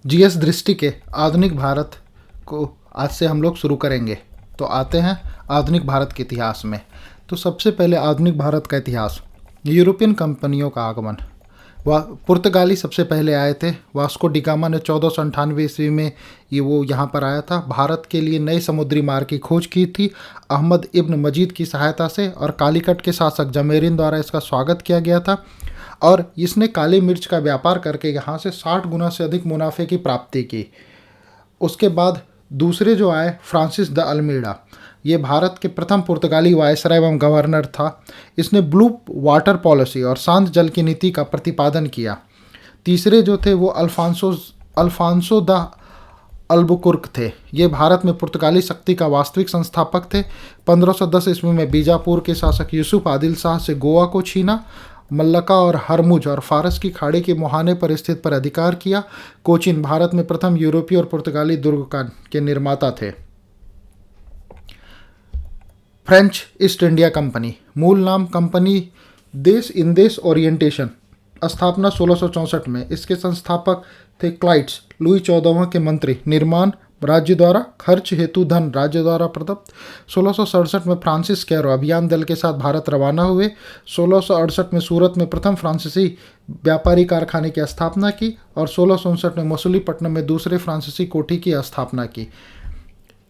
GS दृष्टि के आधुनिक भारत को आज से हम लोग शुरू करेंगे। तो आते हैं आधुनिक भारत के इतिहास में। तो सबसे पहले आधुनिक भारत का इतिहास, यूरोपियन कंपनियों का आगमन। पुर्तगाली सबसे पहले आए थे। वास्को डी गामा ने 1498 ईस्वी में वो यहाँ पर आया था। भारत के लिए नए समुद्री मार्ग की खोज की थी अहमद इब्न मजीद की सहायता से, और कालीकट के शासक जमेरिन द्वारा इसका स्वागत किया गया था। और इसने काली मिर्च का व्यापार करके यहाँ से 60 गुना से अधिक मुनाफे की प्राप्ति की। उसके बाद दूसरे जो आए, फ्रांसिस द अल्मीड़ा, ये भारत के प्रथम पुर्तगाली वायसराय एवं गवर्नर था। इसने ब्लू वाटर पॉलिसी और शांत जल की नीति का प्रतिपादन किया। तीसरे जो थे वो अल्फांसो द अल्बुकुर्क थे। ये भारत में पुर्तगाली शक्ति का वास्तविक संस्थापक थे। 1510 ईस्वी में बीजापुर के शासक यूसुफ आदिल शाह से गोवा को छीना, मल्लका और हरमुज और फारस की खाड़ी के मुहाने पर स्थित पर अधिकार किया। कोचिन भारत में प्रथम यूरोपीय और पुर्तगाली दुर्ग के निर्माता थे। फ्रेंच ईस्ट इंडिया कंपनी, मूल नाम कंपनी देश इंदेश ओरिएंटेशन, स्थापना 1664 में। इसके संस्थापक थे क्लाइट्स, लुई 14वां के मंत्री। निर्माण राज्य द्वारा, खर्च हेतु धन राज्य द्वारा प्रदत्त। 1667 में फ्रांसिस कैरो अभियान दल के साथ भारत रवाना हुए। 1668 में सूरत में प्रथम फ्रांसीसी व्यापारी कारखाने की स्थापना की और 1659 में मसूलीपट्टनम में दूसरे फ्रांसीसी कोठी की स्थापना की।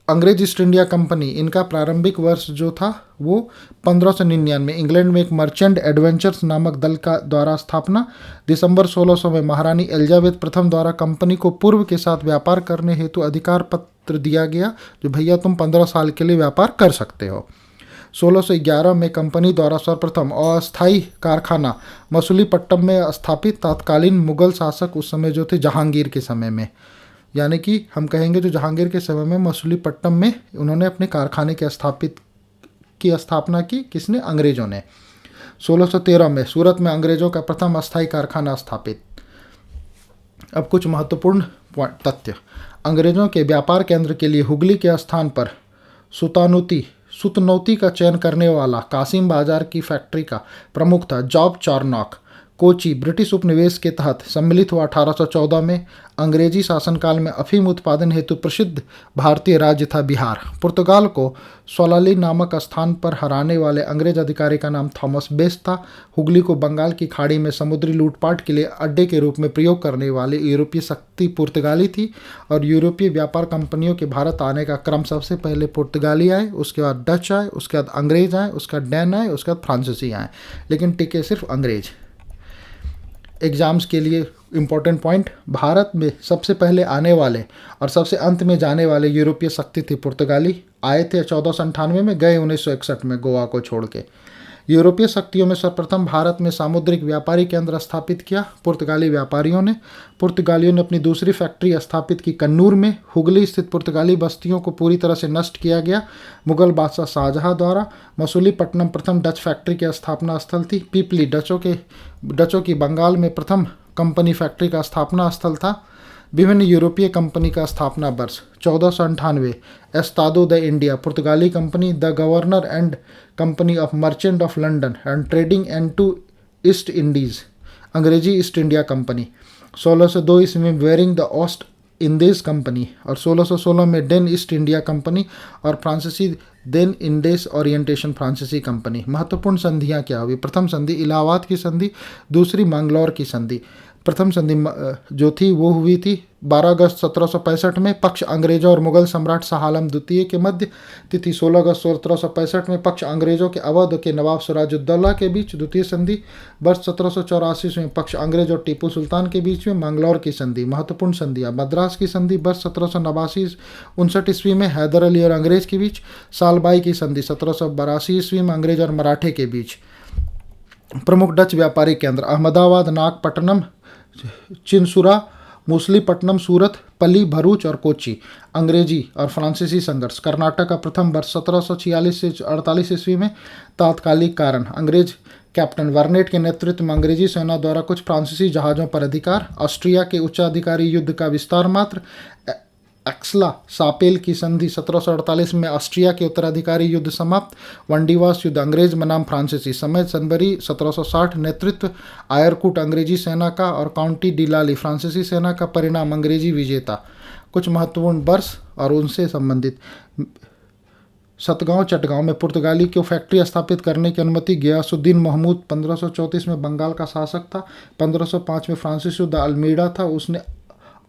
अंग्रेज ईस्ट इंडिया कंपनी, इनका प्रारंभिक वर्ष जो था वो 1599 इंग्लैंड में एक मर्चेंट एडवेंचर्स नामक दल का द्वारा स्थापना। दिसंबर 1600 में महारानी एलिजाबेथ प्रथम द्वारा कंपनी को पूर्व के साथ व्यापार करने हेतु अधिकार पत्र दिया गया, जो भैया तुम 15 साल के लिए व्यापार कर सकते हो। 1611 में कंपनी द्वारा सर्वप्रथम अस्थायी कारखाना मसूलीपट्टनम में स्थापित। तत्कालीन मुगल शासक उस समय जो थे जहांगीर के समय में, यानी कि हम कहेंगे जो जहांगीर के समय में मसूलीपट्टनम में उन्होंने अपने कारखाने के स्थापना की। किसने? अंग्रेजों ने। 1613 में सूरत में अंग्रेजों का प्रथम अस्थायी कारखाना स्थापित। अब कुछ महत्वपूर्ण तथ्य। अंग्रेजों के व्यापार केंद्र के लिए हुगली के स्थान पर सुतनौती का चयन करने वाला कासिम बाजार की फैक्ट्री का प्रमुख था जॉब चार्नॉक। कोची ब्रिटिश उपनिवेश के तहत सम्मिलित हुआ 1814 में। अंग्रेजी शासनकाल में अफीम उत्पादन हेतु प्रसिद्ध भारतीय राज्य था बिहार। पुर्तगाल को सोलाली नामक स्थान पर हराने वाले अंग्रेज अधिकारी का नाम थॉमस बेस था। हुगली को बंगाल की खाड़ी में समुद्री लूटपाट के लिए अड्डे के रूप में प्रयोग करने वाली यूरोपीय शक्ति पुर्तगाली थी, और यूरोपीय व्यापार कंपनियों के भारत आने का क्रम सबसे पहले पुर्तगाली आए, उसके बाद डच आए, उसके बाद अंग्रेज आए, उसके बाद डैन आए, उसके बाद फ्रांसीसी आए, लेकिन टिके सिर्फ अंग्रेज। एग्जाम्स के लिए इम्पोर्टेंट पॉइंट, भारत में सबसे पहले आने वाले और सबसे अंत में जाने वाले यूरोपीय शक्ति थी पुर्तगाली। आए थे 1498 में, गए 1961 में गोवा को छोड़ के। यूरोपीय शक्तियों में सर्वप्रथम भारत में सामुद्रिक व्यापारी केंद्र स्थापित किया पुर्तगाली व्यापारियों ने। पुर्तगालियों ने अपनी दूसरी फैक्ट्री स्थापित की कन्नूर में। हुगली स्थित पुर्तगाली बस्तियों को पूरी तरह से नष्ट किया गया मुगल बादशाह शाहजहां द्वारा। मसूलीपट्टनम प्रथम डच फैक्ट्री की स्थापना स्थल थी। पीपली डचों की बंगाल में प्रथम कंपनी फैक्ट्री का स्थापना स्थल था। विभिन्न यूरोपीय कंपनी का स्थापना वर्ष 1498। एस्तादो द इंडिया पुर्तगाली company. The governor and company of merchant of London and trading and to East Indies अंग्रेजी ईस्ट इंडिया कंपनी। 1602 ईस्वी में वेरिंग द ओस्ट इंदेश कंपनी, और 1616 में डेन ईस्ट इंडिया कंपनी और फ्रांसीसी देन इंडेस ओरिएंटेशन फ्रांसीसी कंपनी। महत्वपूर्ण संधियां क्या हुई? प्रथम संधि इलाहाबाद की संधि, दूसरी मंगलौर की संधि। प्रथम संधि जो थी वो हुई थी 12 अगस्त 1765 में। पक्ष अंग्रेजों और मुगल सम्राट शाह आलम द्वितीय के मध्य। तिथि 16 अगस्त 1765 में। पक्ष अंग्रेजों के अवध के नवाब सिराजुद्दौला के बीच द्वितीय संधि। वर्ष 1784 में पक्ष अंग्रेज और टीपू सुल्तान के बीच में मंगलौर की संधि। महत्वपूर्ण संधियाँ, मद्रास की संधि वर्ष 1789 ईस्वी में हैदर अली और अंग्रेज के बीच। सालबाई की संधि 1782 ईस्वी में अंग्रेज और मराठे के बीच। प्रमुख डच व्यापारी केंद्र अहमदाबाद, नागपट्टनम, चिनसुरा, मूसलीपट्टनम, सूरत, पली, भरूच और कोची। अंग्रेजी और फ्रांसीसी संघर्ष। कर्नाटक का प्रथम वर्ष 1746 से 48 ईस्वी में। तात्कालिक कारण, अंग्रेज कैप्टन वर्नेट के नेतृत्व में अंग्रेजी सेना द्वारा कुछ फ्रांसीसी जहाज़ों पर अधिकार। ऑस्ट्रिया के उच्चाधिकारी युद्ध का विस्तार मात्र। एक्सला सापेल की संधि 1748 में ऑस्ट्रिया के उत्तराधिकारी युद्ध समाप्त। वंडीवास युद्ध अंग्रेज बनाम फ्रांसीसी समय जनवरी 1760 नेतृत्व आयरकूट अंग्रेजी सेना का और काउंटी डिलाली फ्रांसीसी सेना का परिणाम अंग्रेजी विजेता। कुछ महत्वपूर्ण वर्ष और उनसे संबंधित सतगांव चटगांव में पुर्तगाली को फैक्ट्री स्थापित करने की अनुमति। गयासुद्दीन महमूद 1534 में बंगाल का शासक था। 1505 में फ्रांसीसी युद्ध अल्मीड़ा था, उसने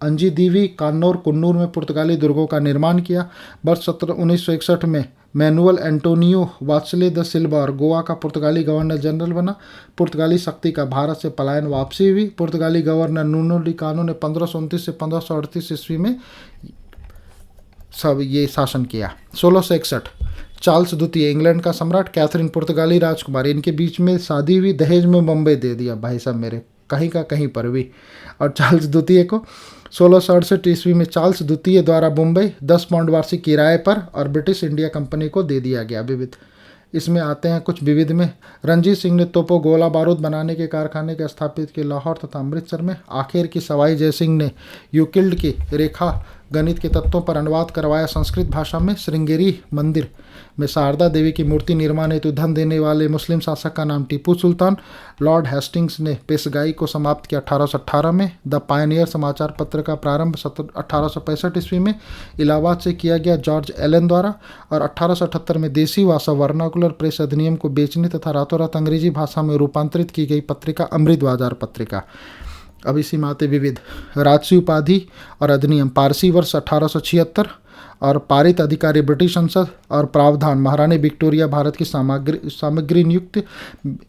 अंजीदीवी कान्नौर कुन्नूर में पुर्तगाली दुर्गों का निर्माण किया। वर्ष 1961 में मैनुअल एंटोनियो वात्सले द सिल्वा और गोवा का पुर्तगाली गवर्नर जनरल बना। पुर्तगाली शक्ति का भारत से पलायन वापसी हुई। पुर्तगाली गवर्नर नूनो डी कानो ने 1529 से 1538 ईस्वी में सब ये शासन किया। 1661 चार्ल्स द्वितीय इंग्लैंड का सम्राट, कैथरीन पुर्तगाली राजकुमारी, इनके बीच में शादी हुई। दहेज में बम्बई दे दिया भाई साहब मेरे, कहीं का कहीं पर भी। और चार्ल्स द्वितीय को 1668 ईस्वी में चार्ल्स द्वितीय द्वारा मुंबई 10 पाउंड वार्षिक किराए पर और ब्रिटिश इंडिया कंपनी को दे दिया गया। विविध इसमें आते हैं कुछ विविध में। रंजीत सिंह ने तोपों गोला बारूद बनाने के कारखाने के स्थापित किए लाहौर तथा अमृतसर में। आखिर की सवाई जयसिंह ने यूक्लिड की रेखा गणित के तत्वों पर अनुवाद करवाया संस्कृत भाषा में। श्रृंगेरी मंदिर में शारदा देवी की मूर्ति निर्माण हेतु धन देने वाले मुस्लिम शासक का नाम टीपू सुल्तान। लॉर्ड हेस्टिंग्स ने पेशगाई को समाप्त किया 1818 में। द पायनियर समाचार पत्र का प्रारंभ 1865 ईस्वी में इलाहाबाद से किया गया जॉर्ज एलन द्वारा। और 1878 में देसी भाषा वर्नाकुलर प्रेस अधिनियम को बेचने तथा रातों रात अंग्रेजी भाषा में रूपांतरित की गई पत्रिका अमृत बाजार पत्रिका। अब इसी में आते विविध राजसी उपाधि और अधिनियम। पारसी वर्ष 1876 और पारित अधिकारी ब्रिटिश संसद। और प्रावधान महारानी विक्टोरिया भारत की सामग्री नियुक्त।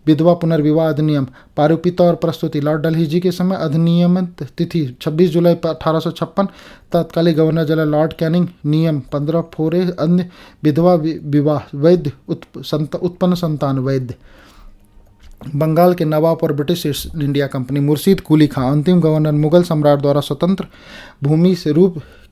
विधवा पुनर्विवाह अधिनियम। पारुपिता और प्रस्तुति लॉर्ड डलहौजी के समय। अधिनियम तिथि 26 जुलाई 1856। तत्कालीन गवर्नर जनरल लॉर्ड कैनिंग। नियम 15 फोरे अन्य विधवा विवाह वैध उत्पन्न संतान वैध। बंगाल के नवाब और British East India Company. Murshid Quli Khan अंतिम गवर्नर मुगल सम्राट द्वारा स्वतंत्र भूमि से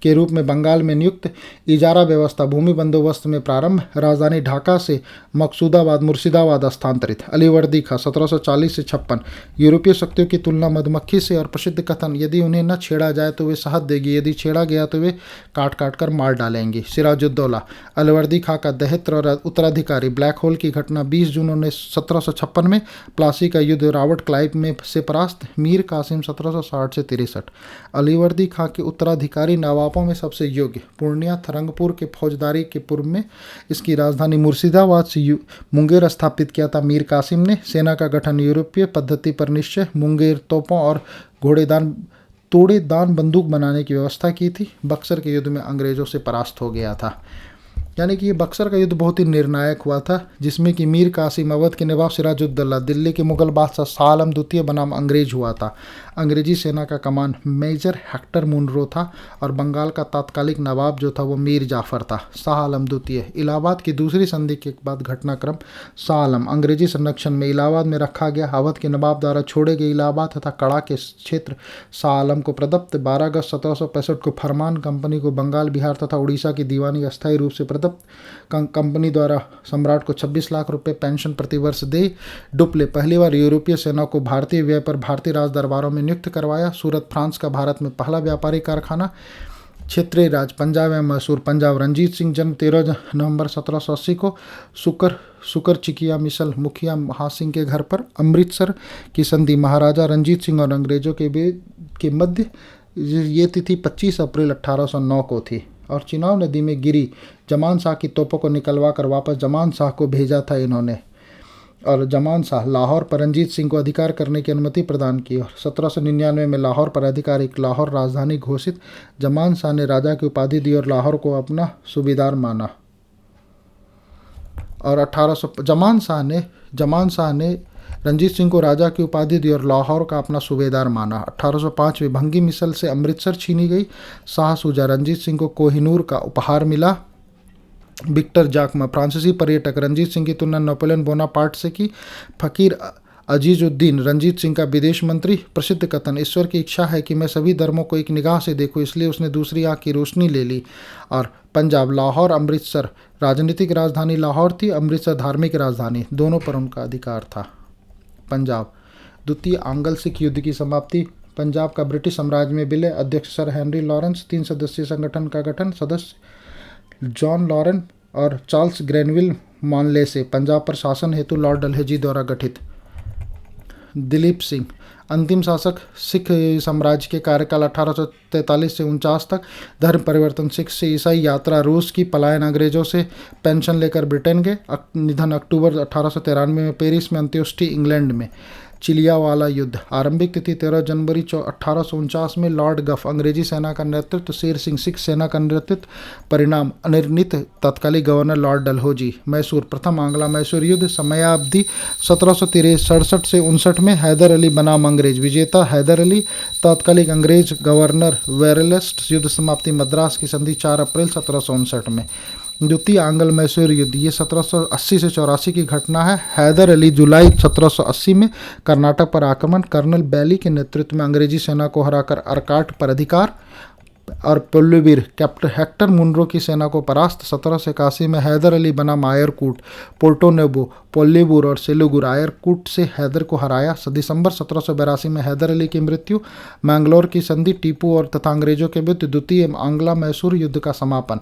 के रूप में बंगाल में नियुक्त। इजारा व्यवस्था भूमि बंदोबस्त में प्रारंभ। राजधानी ढाका से मकसूदाबाद मुर्शिदाबाद स्थानांतरित। अलीवर्दी खां 1740 से 56। यूरोपीय शक्तियों की तुलना मधुमक्खी से और प्रसिद्ध कथन यदि उन्हें न छेड़ा जाए तो वे शहद देगी, यदि छेड़ा गया तो वे काट काट कर मार डालेंगी। सिराजुद्दौला अलीवर्दी खां का दहित्र और उत्तराधिकारी। ब्लैक होल की घटना 20 जून 1756 में। प्लासी का युद्ध रॉबर्ट क्लाइव में से परास्त। मीर कासिम 1760 से 63। अलीवर्दी खां के उत्तराधिकारी नवाबों में सबसे योग्य। पूर्णिया थरंगपुर के फौजदारी के पूर्व में इसकी राजधानी मुर्शिदाबाद से मुंगेर स्थापित किया था मीर कासिम ने। सेना का गठन यूरोपीय पद्धति पर निश्चय। मुंगेर तोपों और तोड़ेदान बंदूक बनाने की व्यवस्था की थी। बक्सर के युद्ध में अंग्रेजों से परास्त हो गया था। यानी कि ये बक्सर का युद्ध बहुत ही निर्णायक हुआ था, जिसमें कि मीर कासिम अवध के नवाब सिराजुद्दौला दिल्ली के मुगल बादशाह शाह आलम द्वितीय बनाम अंग्रेज हुआ था। अंग्रेजी सेना का कमान मेजर हेक्टर मुनरो था और बंगाल का तात्कालिक नवाब जो था वो मीर जाफर था। शाह आलम द्वितीय। इलाहाबाद की दूसरी संधि के बाद घटनाक्रम। शाह आलम अंग्रेजी संरक्षण में इलाहाबाद में रखा गया। अवध के नवाब द्वारा छोड़े गए इलाहाबाद तथा कड़ा के क्षेत्र शाह आलम को प्रदत्त। 12 अगस्त 1765 को फरमान कंपनी को बंगाल बिहार तथा उड़ीसा की दीवानी अस्थायी रूप से प्रदत्त। कंपनी द्वारा सम्राट को 26 लाख रुपए पेंशन प्रतिवर्ष दे। डुप्ले पहली बार यूरोपीय सेना को भारतीय व्यय पर भारतीय राज दरबारों में नियुक्त करवाया। सूरत फ्रांस का भारत में पहला व्यापारी कारखाना। क्षेत्रीय राज पंजाब में मैसूर पंजाब। रंजीत सिंह जन्म 13 नवंबर 1780 को सुकर चिकिया मिसल मुखिया महासिंह के घर पर। अमृतसर की संधि महाराजा रंजीत सिंह और अंग्रेजों के मध्य ये तिथि 25 अप्रैल 1809 को थी। और चिनाब नदी में गिरी जमान शाह की तोपों को निकलवा कर वापस जमान शाह को भेजा था इन्होंने। और जमान शाह लाहौर पर रंजीत सिंह को अधिकार करने की अनुमति प्रदान की और 1799 में लाहौर पर आधिकारिक लाहौर राजधानी घोषित। जमान शाह ने राजा की उपाधि दी और लाहौर को अपना सूबेदार माना। और 1800 जमान शाह ने रंजीत सिंह को राजा की उपाधि दी और लाहौर का अपना सूबेदार माना। 1805 में भंगी मिसल से अमृतसर छीनी गई। शाह सूजा रंजीत सिंह को कोहिनूर का उपहार मिला। विक्टर जाकमा फ्रांसीसी पर्यटक रंजीत सिंह की तुलना नेपोलियन बोनापार्ट से की। फकीर अजीजुद्दीन रंजीत सिंह का विदेश मंत्री। प्रसिद्ध कथन ईश्वर की इच्छा है कि मैं सभी धर्मों को एक निगाह से देखूं, इसलिए उसने दूसरी आँख की रोशनी ले ली। और पंजाब लाहौर अमृतसर राजनीतिक राजधानी लाहौर थी, अमृतसर धार्मिक राजधानी, दोनों पर उनका अधिकार था। पंजाब द्वितीय आंग्ल सिख युद्ध की समाप्ति पंजाब का ब्रिटिश साम्राज्य में विलय, अध्यक्ष सर हेनरी लॉरेंस, 3 सदस्यीय संगठन का गठन, सदस्य जॉन लॉरेन और चार्ल्स ग्रेनविल मॉनले से, पंजाब पर शासन हेतु लॉर्ड डलहौजी द्वारा गठित। दिलीप सिंह अंतिम शासक, सिख साम्राज्य के कार्यकाल 1843 से 49 तक, धर्म परिवर्तन, सिख से ईसाई यात्रा, रूस की पलायन, अंग्रेजों से पेंशन लेकर ब्रिटेन गए, निधन अक्टूबर 1893 में पेरिस में, अंत्येष्टि इंग्लैंड में। चिलियावाला युद्ध, आरंभिक तिथि 13 जनवरी 1849 में, लॉर्ड गफ अंग्रेजी सेना का नेतृत्व, शेर सिंह सिख सेना का नेतृत्व, परिणाम अनिर्णित, तत्कालीन गवर्नर लॉर्ड डलहौजी। मैसूर, प्रथम आंग्ला मैसूर युद्ध, समयावधि 1767 से 59 में, हैदर अली बनाम अंग्रेज, विजेता हैदर अली, तत्कालीन अंग्रेज गवर्नर वेरेलेस्ट, युद्ध समाप्ति मद्रास की संधि 4 अप्रैल 1759 में। द्वितीय आंग्ल मैसूर युद्ध, ये 1780 से 84 की घटना है। हैदर अली जुलाई 1780 में कर्नाटक पर आक्रमण, कर्नल बैली के नेतृत्व में अंग्रेजी सेना को हराकर अरकाट पर अधिकार और पोल्लुवीर कैप्टन हेक्टर मुनरो की सेना को परास्त। 1781 में हैदर अली बनाम आयरकूट, पोर्टो नोबो, पोल्लीबुर और सिलीगुर, आयरकूट से हैदर को हराया। दिसंबर 1782 में हैदर अली की मृत्यु, मैंगलोर की संधि, टीपू और तथा अंग्रेजों के विरुद्ध द्वितीय आंग्ला मैसूर युद्ध का समापन।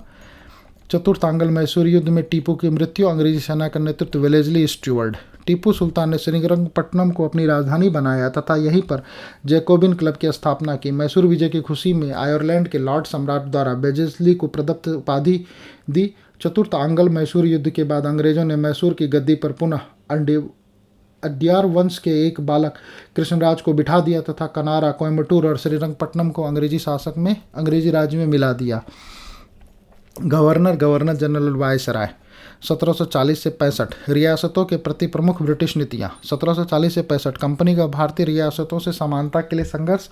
चतुर्थ आंग्ल मैसूर युद्ध में टीपू की मृत्यु, अंग्रेजी सेना का नेतृत्व वेलेस्ली स्टुअर्ट। टीपू सुल्तान ने श्रीरंगपट्टनम को अपनी राजधानी बनाया तथा यहीं पर जैकोबिन क्लब की स्थापना की। मैसूर विजय की खुशी में आयरलैंड के लॉर्ड सम्राट द्वारा वेलेस्ली को प्रदत्त उपाधि दी। चतुर्थ आंग्ल मैसूर युद्ध के बाद अंग्रेजों ने मैसूर की गद्दी पर पुनः अड्यार वंश के एक बालक कृष्णराज को बिठा दिया तथा कनारा, कोयम्बटूर और श्रीरंगपट्टनम को अंग्रेजी राज्य में मिला दिया। गवर्नर जनरल वायसराय, 1740 से 65, रियासतों के प्रति प्रमुख ब्रिटिश नीतियाँ, 1740 से 65, कंपनी का भारतीय रियासतों से समानता के लिए संघर्ष,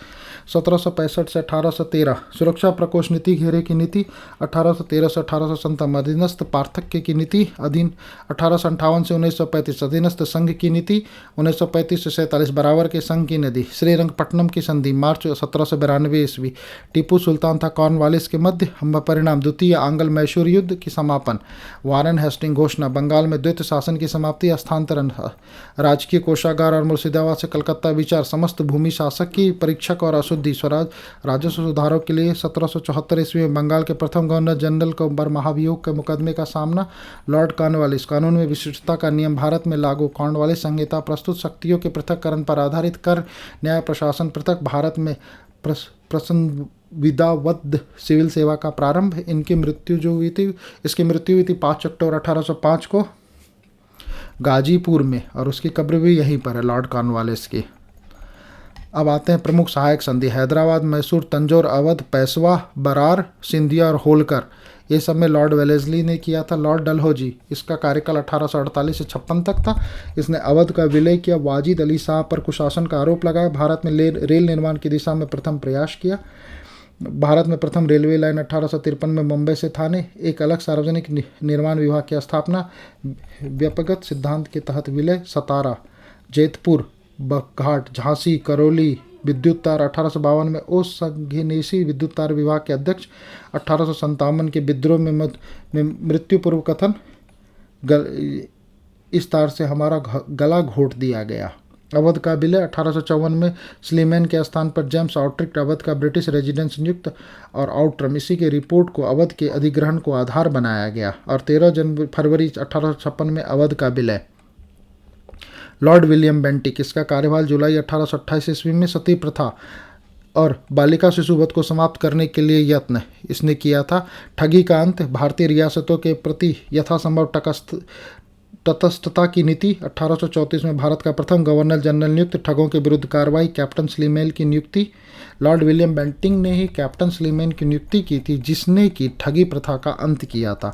1765 से 1813, सुरक्षा प्रकोष्ठ नीति, घेरे की नीति, 1813 से 1857, अधीनस्थ पार्थक्य की नीति, अधीन 1858 से 1935, अधीनस्थ संघ की नीति, 1935 से 47, बराबर के संघ की नदी, श्रीरंगपट्टनम की संधि, मार्च 1792 ईस्वी, टीपू सुल्तान था कॉर्नवालिस के मध्य, परिणाम द्वितीय आंग्ल मैसूर युद्ध की समापन, वारन हेस्टिंग घोषणा, बंगाल में द्वैत शासन की समाप्ति, हस्तांतरण, राजकीय कोषागार और मुर्शिदाबाद से कलकत्ता विचार, समस्त भूमि शासक की परीक्षक और अशुद्धि, स्वराज, राजस्व सुधारों के लिए 1774 ईस्वी में बंगाल के प्रथम गवर्नर जनरल को महाभियोग के मुकदमे का सामना, लॉर्ड कॉर्नवालिस, कानून में विशिष्टता का नियम भारत में लागू, कॉर्नवालिस संहिता, प्रस्तुत शक्तियों के पृथककरण पर आधारित कर, न्याय प्रशासन पृथक, भारत में विदावद्ध सिविल सेवा का प्रारंभ। इसकी मृत्यु हुई थी 5 अक्टूबर 1805 को गाजीपुर में और उसकी कब्र भी यहीं पर है, लॉर्ड कॉर्नवालिस की। अब आते हैं प्रमुख सहायक संधि, हैदराबाद, मैसूर, तंजौर, अवध, पेशवा, बरार, सिंधिया और होलकर, ये सब में लॉर्ड वेलेस्ली ने किया था। लॉर्ड डलहौजी, इसका कार्यकाल 1848 से 56 तक था। इसने अवध का विलय किया, वाजिद अली शाह पर कुशासन का आरोप लगाया, भारत में रेल निर्माण की दिशा में प्रथम प्रयास किया। भारत में प्रथम रेलवे लाइन 1853 में मुंबई से थाने, एक अलग सार्वजनिक निर्माण विभाग की स्थापना, व्यक्तिगत सिद्धांत के तहत विलय, सतारा, जैतपुर, बघाट, झांसी, करौली विद्युत तार, 1852 में ओसंघनेसी विद्युत तार विभाग के अध्यक्ष, 1857 के विद्रोह में मृत्यु पूर्व कथन, इस तार से हमारा गला घोट दिया गया। अवध का विलय, 1854 में स्लीमैन के स्थान पर जेम्स आउट्रिक अवध का ब्रिटिश रेजिडेंस नियुक्त और आउट्रम, इसी के रिपोर्ट को अवध के अधिग्रहण को आधार बनाया गया। और 13 फरवरी 1856 में अवध का विलय। लॉर्ड विलियम बेंटिक, इसका कार्यकाल जुलाई 1828 ईस्वी में सती प्रथा और बालिका शिशुवध को समाप्त करने के लिए यत्न इसने किया था। ठगी का अंत, भारतीय रियासतों के प्रति यथासंभव तटस्थता की नीति, 1834 में भारत का प्रथम गवर्नर जनरल नियुक्त, ठगों के विरुद्ध कार्रवाई, कैप्टन स्लीमेन की नियुक्ति। लॉर्ड विलियम बेंटिक ने ही कैप्टन स्लीमेन की नियुक्ति की थी जिसने की ठगी प्रथा का अंत किया था।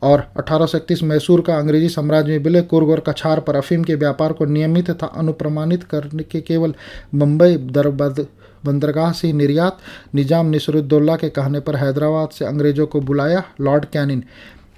और 1831 मैसूर का अंग्रेजी साम्राज्य में विलय, कुर्ग और कछार पर अफीम के व्यापार को नियमित तथा अनुप्रमाणित करने के केवल मुंबई बंदरगाह से निर्यात। निजाम नसीरुद्दौला के कहने पर हैदराबाद से अंग्रेजों को बुलाया। लॉर्ड कैनिंग,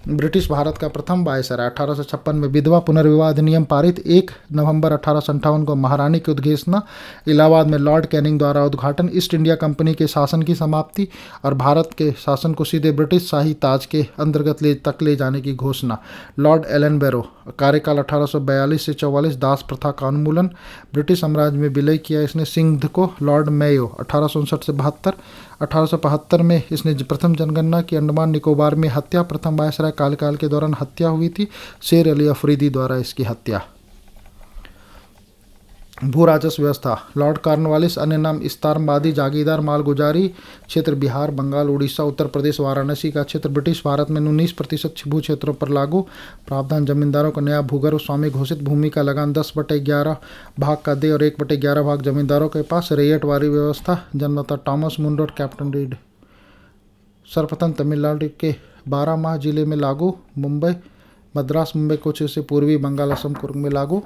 ब्रिटिश भारत का प्रथम वायसराय 1856 में। विधवा पुनर्विवाह अधिनियम पारित 1 नवंबर 1858 को। महारानी की उद्घोषणा। इलाहाबाद में लॉर्ड कैनिंग द्वारा उद्घाटन। ईस्ट इंडिया कंपनी के शासन की समाप्ति और भारत के शासन को सीधे ब्रिटिश शाही ताज के अंतर्गत ले जाने की घोषणा। लॉर्ड एलन बैरो। कार्यकाल 1842 से 44। दास प्रथा का उन्मूलन। ब्रिटिश साम्राज्य में विलय किया इसने सिंध को। लॉर्ड मेयो 1859 से 72। 1875 में इसने प्रथम जनगणना की। अंडमान निकोबार में हत्या। प्रथम वायसराय कार्यकाल के दौरान हत्या हुई थी। शेर अली अफरीदी द्वारा इसकी हत्या। भू राजस्व व्यवस्था। Lord Cornwallis. अन्य नाम इस्तारबादी जागीरदार मालगुजारी क्षेत्र बिहार, बंगाल, उड़ीसा, उत्तर प्रदेश, वाराणसी का क्षेत्र। ब्रिटिश भारत में 19% भू क्षेत्रों पर लागू। प्रावधान। जमींदारों को नया भूगर्भ स्वामी घोषित। भूमि का लगान 10/11 भाग का दे और 1/11 भाग जमींदारों के पास। रेयट वारी व्यवस्था। जन्मदाता टॉमस मुंडो और कैप्टन रीड। सर्वप्रथम तमिलनाडु के 12 जिले में लागू। मुंबई, मद्रास, मुंबई, कोच्चि से पूर्वी बंगाल, असम, कुर्ग में लागू।